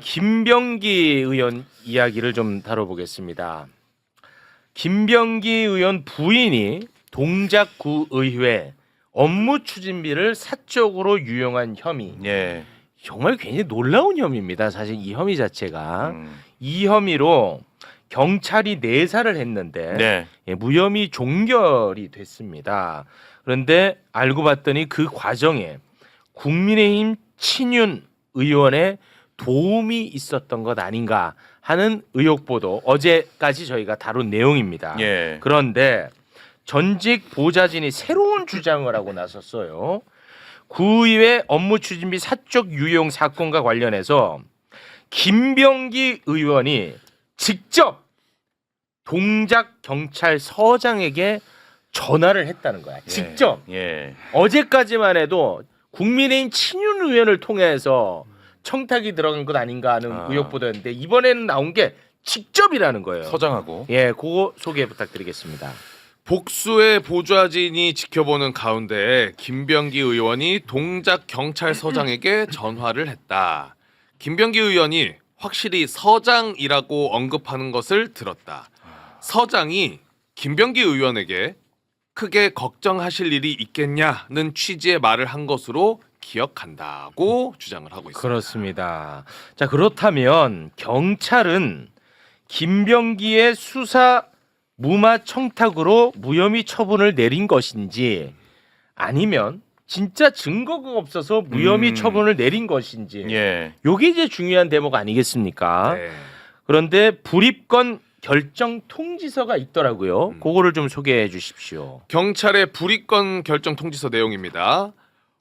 김병기 의원 이야기를 좀 다뤄보겠습니다. 김병기 의원 부인이 동작구의회 업무 추진비를 사적으로 유용한 혐의. 예. 정말 굉장히 놀라운 혐의입니다. 사실 이 혐의 자체가 이 혐의로 경찰이 내사를 했는데 네. 무혐의 종결이 됐습니다. 그런데 알고 봤더니 그 과정에 국민의힘 친윤 의원의 도움이 있었던 것 아닌가 하는 의혹 보도 어제까지 저희가 다룬 내용입니다. 예. 그런데 전직 보좌진이 새로운 주장을 하고 나섰어요. 구의회 업무 추진비 사적 유용 사건과 관련해서 김병기 의원이 직접 동작 경찰서장에게 전화를 했다는 거야. 직접. 예. 어제까지만 해도 국민의힘 친윤 의원을 통해서 청탁이 들어간 것 아닌가 하는 의혹 보도였는데 이번에는 나온 게 직접이라는 거예요. 서장하고. 예, 그거 소개 부탁드리겠습니다. 복수의 보좌진이 지켜보는 가운데 김병기 의원이 동작 경찰서장에게 전화를 했다. 김병기 의원이 확실히 서장이라고 언급하는 것을 들었다. 서장이 김병기 의원에게 크게 걱정하실 일이 있겠냐는 취지의 말을 한 것으로 기억한다고 주장을 하고 있습니다. 그렇습니다. 자, 그렇다면 경찰은 김병기의 수사 무마 청탁으로 무혐의 처분을 내린 것인지 아니면 진짜 증거가 없어서 무혐의 처분을 내린 것인지 예. 요게 이제 중요한 대목 아니겠습니까? 네. 그런데 불입건 결정 통지서가 있더라고요. 그거를 좀 소개해 주십시오. 경찰의 불이건 결정 통지서 내용입니다.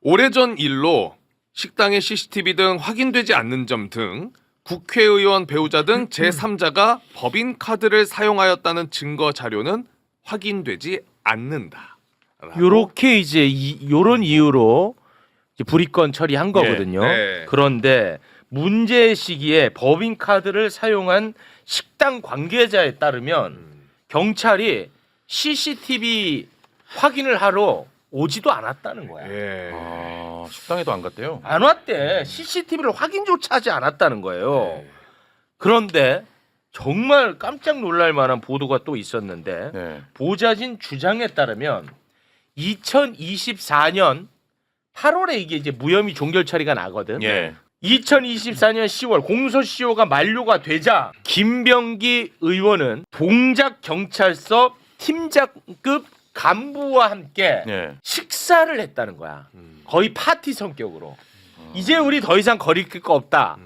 오래전 일로 식당의 CCTV 등 확인되지 않는 점 등 국회의원 배우자 등 제3자가 법인 카드를 사용하였다는 증거 자료는 확인되지 않는다. 요렇게 이제 요런 이유로 이제 불이건 처리한 거거든요. 네. 그런데 문제 시기에 법인 카드를 사용한 식당 관계자에 따르면 경찰이 CCTV 확인을 하러 오지도 않았다는 거야. 예. 식당에도 안 갔대요. 안 왔대. CCTV를 확인조차 하지 않았다는 거예요. 네. 그런데 정말 깜짝 놀랄 만한 보도가 또 있었는데 네. 보좌진 주장에 따르면 2024년 8월에 이게 이제 무혐의 종결 처리가 나거든. 예. 2024년 10월 공소시효가 만료가 되자 김병기 의원은 동작경찰서 팀장급 간부와 함께 예. 식사를 했다는 거야. 거의 파티 성격으로. 이제 우리 더 이상 거리낄 거 없다.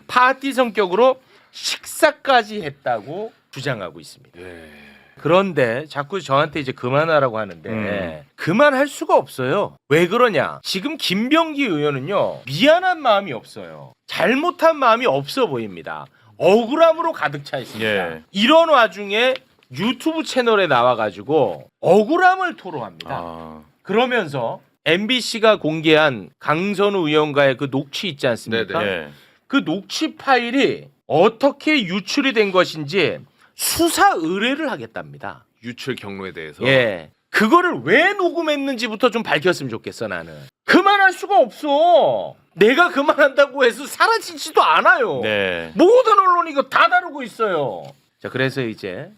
파티 성격으로 식사까지 했다고 주장하고 있습니다. 예. 그런데 자꾸 저한테 이제 그만하라고 하는데 그만할 수가 없어요. 왜 그러냐? 지금 김병기 의원은요 미안한 마음이 없어요. 잘못한 마음이 없어 보입니다. 억울함으로 가득 차 있습니다. 예. 이런 와중에 유튜브 채널에 나와가지고 억울함을 토로합니다. 그러면서 MBC가 공개한 강선우 의원과의 그 녹취 있지 않습니까? 네네. 예. 그 녹취 파일이 어떻게 유출이 된 것인지 수사 의뢰를 하겠답니다. 유출 경로에 대해서. 예. 그거를 왜 녹음했는지부터 좀 밝혔으면 좋겠어 나는. 그만할 수가 없어. 내가 그만한다고 해서 사라지지도 않아요. 네. 모든 언론이 이거 다 다루고 있어요. 자, 그래서 이제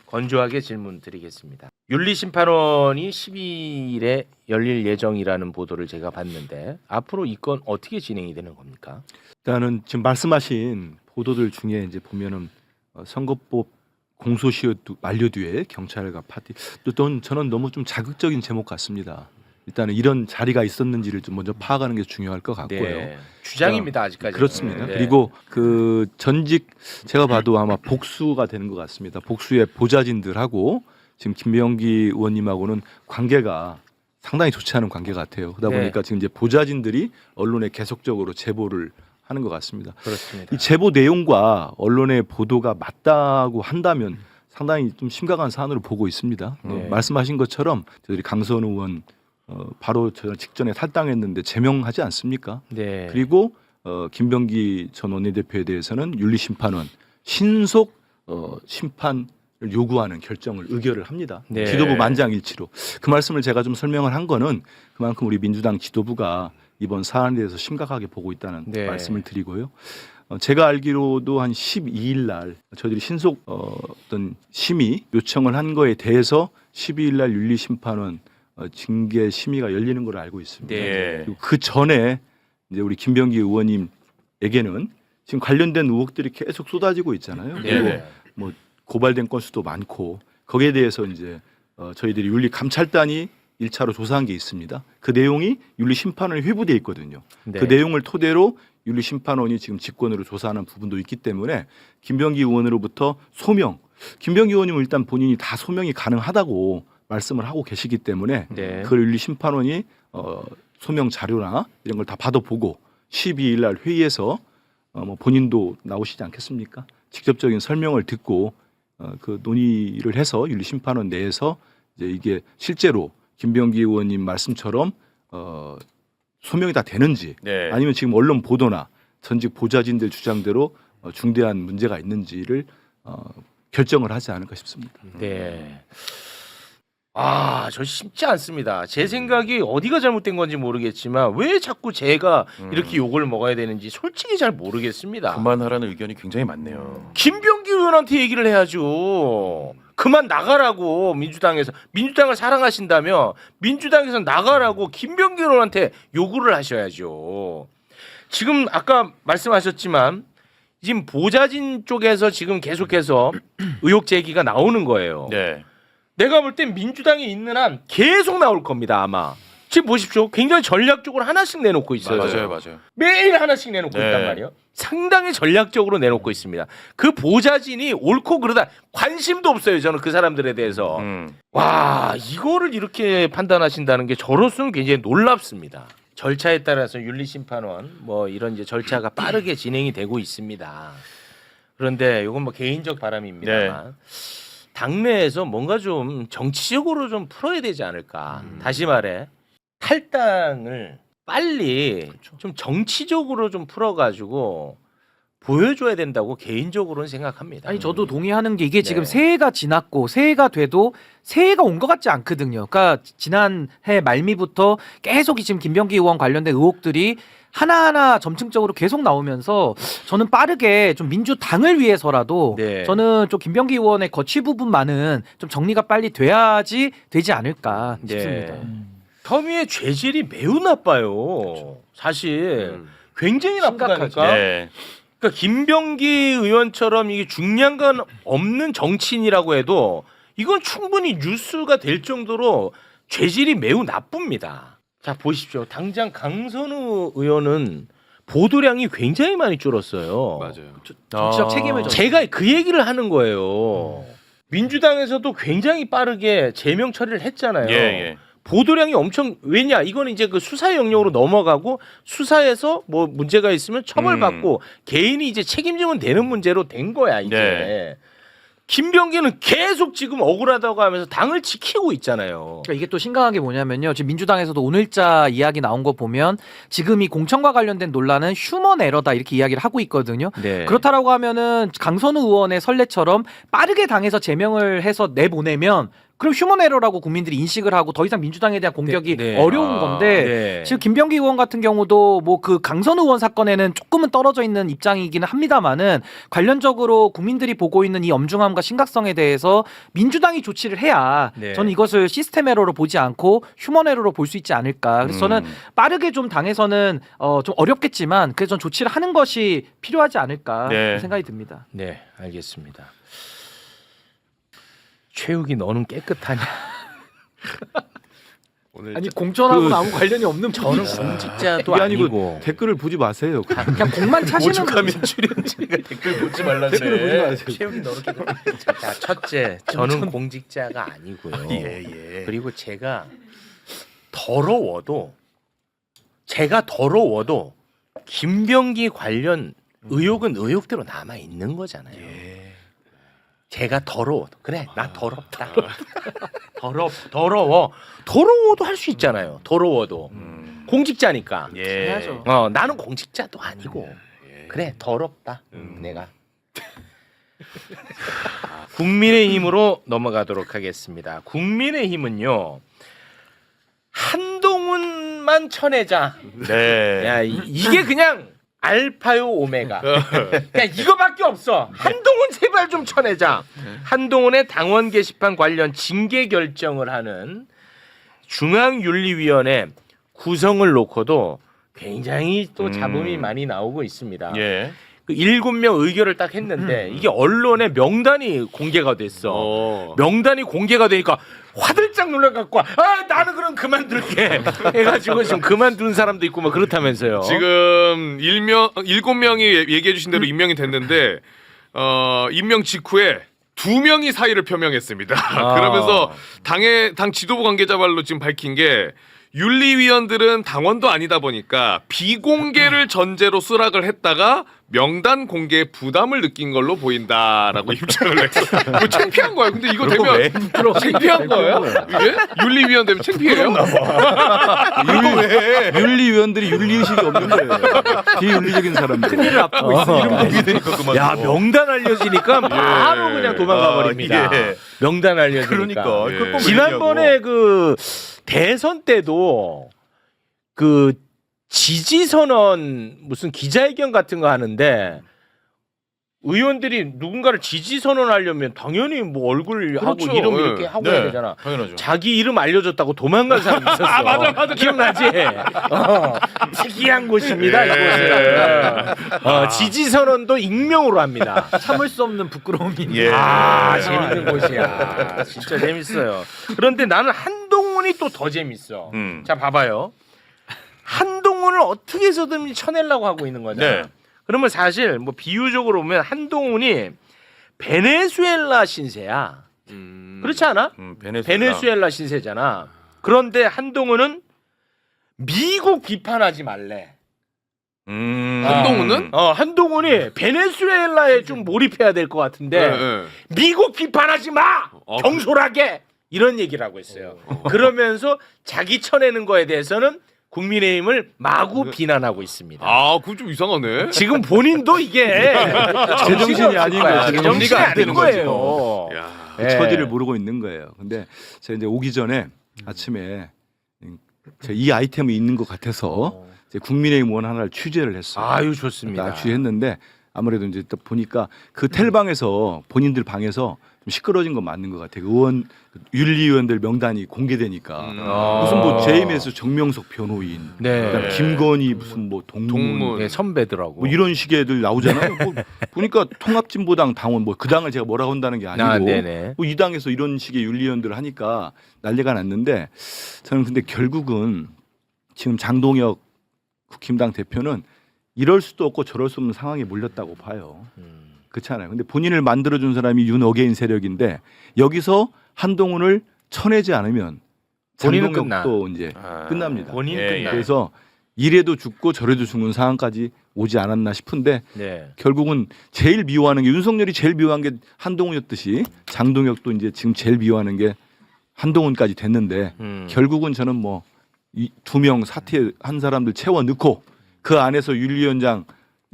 건조하게 질문 드리겠습니다. 윤리심판원이 12일에 열릴 예정이라는 보도를 제가 봤는데 앞으로 이 건 어떻게 진행이 되는 겁니까? 일단은 지금 말씀하신 보도들 중에 이제 보면은 선거법 공소시효 만료 뒤에 경찰과 파티 또 저는 너무 좀 자극적인 제목 같습니다. 일단은 이런 자리가 있었는지를 좀 먼저 파악하는 게 중요할 것 같고요. 네. 주장입니다 아직까지. 그렇습니다. 네. 그리고 그 전직 제가 봐도 아마 복수가 되는 것 같습니다. 복수의 보좌진들하고 지금 김병기 의원님하고는 관계가 상당히 좋지 않은 관계 같아요. 그러다 네. 보니까 지금 이제 보좌진들이 언론에 계속적으로 제보를 하는 것 같습니다. 그렇습니다. 이 제보 내용과 언론의 보도가 맞다고 한다면 상당히 좀 심각한 사안으로 보고 있습니다. 네. 말씀하신 것처럼 저희들이 강선우 의원 바로 저 직전에 탈당했는데 제명하지 않습니까? 네. 그리고 김병기 전 원내대표에 대해서는 윤리심판원 신속 심판을 요구하는 결정을 의결을 합니다. 네. 지도부 만장일치로. 그 말씀을 제가 좀 설명을 한 거는 그만큼 우리 민주당 지도부가 이번 사안에 대해서 심각하게 보고 있다는 네. 말씀을 드리고요. 제가 알기로도 한 12일 날 저희들이 신속 어떤 심의 요청을 한 거에 대해서 12일 날 윤리심판원 징계 심의가 열리는 걸로 알고 있습니다. 네. 그리고 그 전에 이제 우리 김병기 의원님에게는 지금 관련된 의혹들이 계속 쏟아지고 있잖아요. 네. 그리고 뭐 고발된 건수도 많고 거기에 대해서 이제 저희들이 윤리감찰단이 1차로 조사한 게 있습니다. 그 내용이 윤리심판원에 회부돼 있거든요. 네. 그 내용을 토대로 윤리심판원이 지금 직권으로 조사하는 부분도 있기 때문에 김병기 의원으로부터 소명, 김병기 의원님은 일단 본인이 다 소명이 가능하다고 말씀을 하고 계시기 때문에 네. 그걸 윤리심판원이 소명 자료나 이런 걸 다 받아보고 12일 날 회의에서 뭐 본인도 나오시지 않겠습니까? 직접적인 설명을 듣고 그 논의를 해서 윤리심판원 내에서 이제 이게 실제로 김병기 의원님 말씀처럼 소명이 다 되는지 네. 아니면 지금 언론 보도나 전직 보좌진들 주장대로 중대한 문제가 있는지를 결정을 하지 않을까 싶습니다. 네. 아, 저 쉽지 않습니다. 제 생각이 어디가 잘못된 건지 모르겠지만 왜 자꾸 제가 이렇게 욕을 먹어야 되는지 솔직히 잘 모르겠습니다. 그만하라는 의견이 굉장히 많네요. 김병기 의원한테 얘기를 해야죠. 그만 나가라고 민주당을 사랑하신다며 민주당에서 나가라고 김병기 의원한테 요구를 하셔야죠. 지금 아까 말씀하셨지만 지금 보좌진 쪽에서 지금 계속해서 의혹 제기가 나오는 거예요. 네. 내가 볼 땐 민주당에 있는 한 계속 나올 겁니다 아마. 지금 보십시오. 굉장히 전략적으로 하나씩 내놓고 있어요. 맞아요. 매일 하나씩 내놓고 네. 있단 말이에요. 상당히 전략적으로 내놓고 있습니다. 그 보좌진이 옳고 그르다 관심도 없어요. 저는 그 사람들에 대해서. 와, 이거를 이렇게 판단하신다는 게 저로서는 굉장히 놀랍습니다. 절차에 따라서 윤리심판원 뭐 이런 이제 절차가 빠르게 진행이 되고 있습니다. 그런데 이건 뭐 개인적 바람입니다만 당내에서 뭔가 좀 정치적으로 좀 풀어야 되지 않을까. 다시 말해 탈당을 빨리 좀 정치적으로 좀 풀어가지고 보여줘야 된다고 개인적으로는 생각합니다. 아니 저도 동의하는 게 이게 지금 네. 새해가 지났고 새해가 돼도 새해가 온 것 같지 않거든요. 그러니까 지난해 말미부터 계속 지금 김병기 의원 관련된 의혹들이 하나하나 점층적으로 계속 나오면서 저는 빠르게 좀 민주당을 위해서라도 네. 저는 좀 김병기 의원의 거취 부분만은 좀 정리가 빨리 돼야지 되지 않을까 네. 싶습니다. 혐의의 죄질이 매우 나빠요. 사실 굉장히 심각하죠. 나쁘다니까. 네. 그러니까 김병기 의원처럼 이게 중량감 없는 정치인이라고 해도 이건 충분히 뉴스가 될 정도로 죄질이 매우 나쁩니다. 자 보십시오. 당장 강선우 의원은 보도량이 굉장히 많이 줄었어요. 맞아요. 정치적 책임을 져. 제가 그 얘기를 하는 거예요. 민주당에서도 굉장히 빠르게 제명 처리를 했잖아요. 예. 보도량이 엄청 왜냐 이거는 이제 그 수사 영역으로 넘어가고 수사에서 뭐 문제가 있으면 처벌받고 개인이 이제 책임지면 되는 문제로 된 거야 이제. 네. 김병기는 계속 지금 억울하다고 하면서 당을 지키고 있잖아요. 그러니까 이게 또 심각한 게 뭐냐면요. 지금 민주당에서도 오늘자 이야기 나온 거 보면 지금 이 공천과 관련된 논란은 휴먼 에러다 이렇게 이야기를 하고 있거든요. 네. 그렇다라고 하면은 강선우 의원의 선례처럼 빠르게 당에서 제명을 해서 내보내면 그럼 휴먼 에러라고 국민들이 인식을 하고 더 이상 민주당에 대한 공격이 네. 어려운 건데 네. 지금 김병기 의원 같은 경우도 뭐 그 강선우 의원 사건에는 조금은 떨어져 있는 입장이기는 합니다만은 관련적으로 국민들이 보고 있는 이 엄중함과 심각성에 대해서 민주당이 조치를 해야 네. 저는 이것을 시스템 에러로 보지 않고 휴먼 에러로 볼 수 있지 않을까. 그래서 저는 빠르게 좀 당에서는 좀 어렵겠지만 그래서 전 조치를 하는 것이 필요하지 않을까 네. 생각이 듭니다. 네, 알겠습니다. 최욱이 너는 깨끗하냐? 오늘 아니 공천하고는 그- 아무 관련이 없는 저는 분이시 공직자도 그게 아니고 아니고 댓글을 보지 마세요. 그냥 공만 차시는 오죽하면 출연진이가 댓글 보지 말라 댓글을 보지 그래. 마세요. 최욱이 너는 깨끗하냐? 자, 첫째, 저는 공직자가 아니고요. 예. 그리고 제가 더러워도 김병기 관련 의혹은 의혹대로 남아 있는 거잖아요. 제가 더러워도 그래 나 더럽다. 더러워도 할 수 있잖아요. 더러워도 공직자니까. 예. 해야죠. 나는 공직자도 아니고 그래 더럽다. 내가. 국민의힘으로 넘어가도록 하겠습니다. 국민의힘은요 한동훈 명단만 쳐내자. 네. 야, 이게 그냥 알파요 오메가. 야, 이거밖에 없어. 한동훈 제발 좀 쳐내자. 한동훈의 당원 게시판 관련 징계 결정을 하는 중앙윤리위원회 구성을 놓고도 굉장히 또 잡음이 많이 나오고 있습니다. 예. 그 7명 의결을 딱 했는데 이게 언론에 명단이 공개가 됐어. 명단이 공개가 되니까 화들짝 놀라갖고 나는 그럼 그만둘게 해가지고 지금 그만둔 사람도 있고 막 그렇다면서요. 지금 7명이 얘기해 주신 대로 임명이 됐는데 임명 직후에 2명이 사의를 표명했습니다. 그러면서 당 지도부 관계자 말로 지금 밝힌 게 윤리위원들은 당원도 아니다 보니까 비공개를 전제로 수락을 했다가 명단 공개에 부담을 느낀 걸로 보인다라고 입장을 냈어요. 뭐 창피한 거야. 근데 이거 되면 창피한 거예요? 이게 윤리위원 되면 창피해요? 윤리위원들이 윤리의식이 없는 거예요. 비윤리적인 사람들. 큰일을 앞두고 있어. 이름 보게 되니까 그만. 야 명단 알려지니까 바로 그냥 도망가 버립니다. 이게. 명단 알려지니까. 그러니까. 그걸 꼭 지난번에 그 대선 때도 그 지지 선언 무슨 기자회견 같은 거 하는데 의원들이 누군가를 지지 선언하려면 당연히 뭐 얼굴 하고 그렇죠. 이름 이렇게 하고 해야 되잖아. 당연하죠. 자기 이름 알려줬다고 도망간 사람 있었어. 맞아. 기억나지? 특이한 곳입니다. 이곳은. 지지 선언도 익명으로 합니다. 참을 수 없는 부끄러움이. 예. 재밌는 곳이야. 진짜 재밌어요. 그런데 나는 한동훈이 또 더 재밌어. 자, 봐봐요. 한동훈을 어떻게 해서든 쳐내려고 하고 있는 거잖아. 네. 그러면 사실 뭐 비유적으로 보면 한동훈이 베네수엘라 신세야. 그렇지 않아? 베네수엘라 신세잖아. 그런데 한동훈은 미국 비판하지 말래. 한동훈은? 한동훈이 베네수엘라에 좀 몰입해야 될 것 같은데 네. 미국 비판하지 마. 경솔하게 이런 얘기를 하고 있어요. 그러면서 자기 쳐내는 거에 대해서는 국민의힘을 마구 비난하고 있습니다. 그건 좀 이상하네. 지금 본인도 이게 제정신이 아닌 거예요. 제정신이 정리가 안 아닌 되는 거예요. 야. 예. 처지를 모르고 있는 거예요. 근데 제가 이제 오기 전에 아침에 제가 이 아이템이 있는 것 같아서 이제 국민의힘 의원 하나를 취재를 했어요. 아유 좋습니다. 취재했는데 아무래도 이제 또 보니까 그 텔방에서 본인들 방에서 좀 시끄러진 건 맞는 것 같아요. 의원 윤리위원들 명단이 공개되니까 무슨 뭐 JMS 정명석 변호인, 네. 그다음에 김건희 무슨 뭐 동문 네, 선배들하고 뭐 이런 식의 애들 나오잖아요. 뭐 보니까 통합진보당 당원 뭐 그 당을 제가 뭐라고 한다는 게 아니고 네네. 뭐 이 당에서 이런 식의 윤리위원들을 하니까 난리가 났는데 저는 근데 결국은 지금 장동혁 국힘당 대표는 이럴 수도 없고 저럴 수 없는 상황에 몰렸다고 봐요. 그렇잖아요. 근데 본인을 만들어준 사람이 윤어게인 세력인데 여기서 한동훈을 쳐내지 않으면 본인은 장동혁도 이제 끝납니다. 본인 예, 끝나. 그래서 이래도 죽고 저래도 죽는 상황까지 오지 않았나 싶은데 네. 결국은 제일 미워하는 게 윤석열이 제일 미워한 게 한동훈이었듯이 장동혁도 이제 지금 제일 미워하는 게 한동훈까지 됐는데 결국은 저는 뭐 이 2명 사퇴한 사람들 채워 넣고 그 안에서 윤리위원장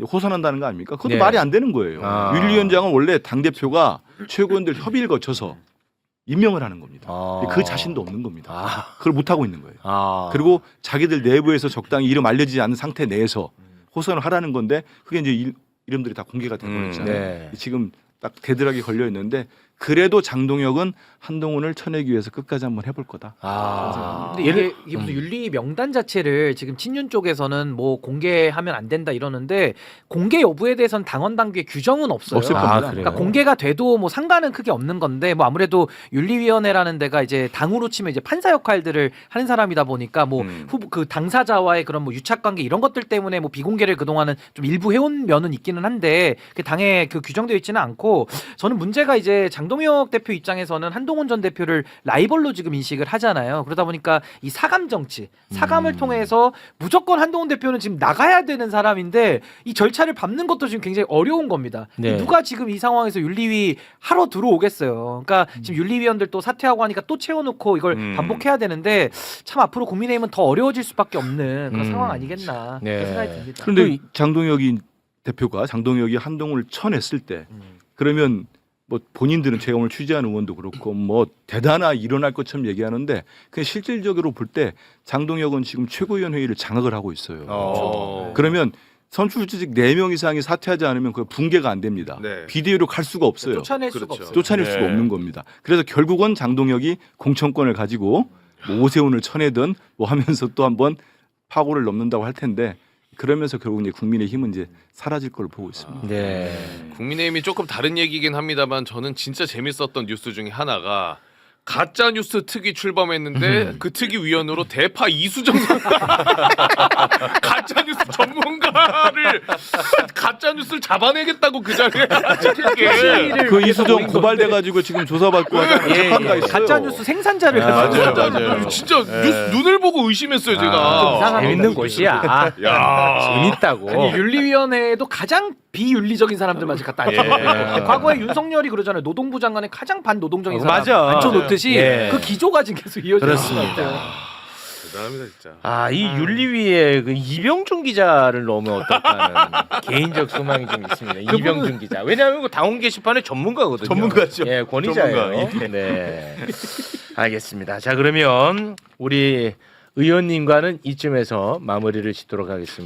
호선한다는 거 아닙니까? 그것도 네. 말이 안 되는 거예요. 아. 윤리위원장은 원래 당대표가 최고위원들 협의를 거쳐서 임명을 하는 겁니다. 아. 그 자신도 없는 겁니다. 아. 그걸 못하고 있는 거예요. 아. 그리고 자기들 내부에서 적당히 이름 알려지지 않은 상태 내에서 호선을 하라는 건데 그게 이제 이름들이 다 공개가 돼버렸잖아요. 네. 지금 딱 대들하게 걸려 있는데 그래도 장동혁은 한동훈을 쳐내기 위해서 끝까지 한번 해볼 거다. 근데 이게 무슨 윤리 명단 자체를 지금 친윤 쪽에서는 뭐 공개하면 안 된다 이러는데 공개 여부에 대해서는 당원 당규에 규정은 없어요. 없을 아, 겁니다. 그래요? 그러니까 공개가 돼도 뭐 상관은 크게 없는 건데 뭐 아무래도 윤리위원회라는 데가 이제 당으로 치면 이제 판사 역할들을 하는 사람이다 보니까 뭐 후보 그 당사자와의 그런 뭐 유착 관계 이런 것들 때문에 뭐 비공개를 그동안은 좀 일부 해온 면은 있기는 한데 그 당에 그 규정되어 있지는 않고 저는 문제가 이제 장동혁 대표 입장에서는 한동훈 전 대표를 라이벌로 지금 인식을 하잖아요. 그러다 보니까 이 사감 정치, 사감을 통해서 무조건 한동훈 대표는 지금 나가야 되는 사람인데 이 절차를 밟는 것도 지금 굉장히 어려운 겁니다. 네. 누가 지금 이 상황에서 윤리위 하러 들어오겠어요. 그러니까 지금 윤리위원들 또 사퇴하고 하니까 또 채워놓고 이걸 반복해야 되는데 참 앞으로 국민의힘은 더 어려워질 수밖에 없는 그런 상황 아니겠나 네. 그런 생각이 듭니다. 그런데 장동혁이 대표가 장동혁이 한동훈을 쳐냈을 때 그러면 뭐 본인들은 제가 오늘 취재한 의원도 그렇고 뭐 대단하 일어날 것처럼 얘기하는데 그 실질적으로 볼 때 장동혁은 지금 최고위원회의를 장악을 하고 있어요. 그러면 선출직 4명 이상이 사퇴하지 않으면 그 붕괴가 안 됩니다. 네. 비대위로 갈 수가 없어요. 쫓아낼 수가 그렇죠. 없어요. 쫓아낼 네. 수가 없는 겁니다. 그래서 결국은 장동혁이 공천권을 가지고 뭐 오세훈을 쳐내든 뭐 하면서 또 한번 파고를 넘는다고 할 텐데 그러면서 결국 이제 국민의힘은 이제 사라질 걸로 보고 있습니다. 네. 국민의힘이 조금 다른 얘기긴 합니다만 저는 진짜 재밌었던 뉴스 중에 하나가 가짜 뉴스 특위 출범했는데 그 특위 위원으로 대파 이수정 가짜 뉴스 전문가를 가짜 뉴스를 잡아내겠다고 그 자리에 앉게 그 이수정 고발돼 가지고 지금 조사받고 재판가 있어요. 가짜 뉴스 생산자를 맞아요, 가지고 맞아요. 진짜 네. 뉴스 눈을 보고 의심했어요 제가. 이상한 재밌는 곳이야. 야. 재밌다고. 아니 윤리위원회에도 가장 비윤리적인 사람들만 지금 갖다 앉혀요. 과거에 윤석열이 그러잖아요. 노동부 장관에 가장 반노동적인 사람 맞아. 앉혀놓듯이 예. 그 기조가 지금 계속 이어지고 그렇습니다. 있어요. 대단합니다 진짜. 아, 이 윤리위에 그 이병준 기자를 넣으면 어떨까 하는 개인적 소망이 좀 있습니다. 이병준 기자. 왜냐하면 그 당원 게시판의 전문가거든요. 전문가죠. 예, 권위자예요. 전문가. 네. 알겠습니다. 자, 그러면 우리 의원님과는 이쯤에서 마무리를 짓도록 하겠습니다.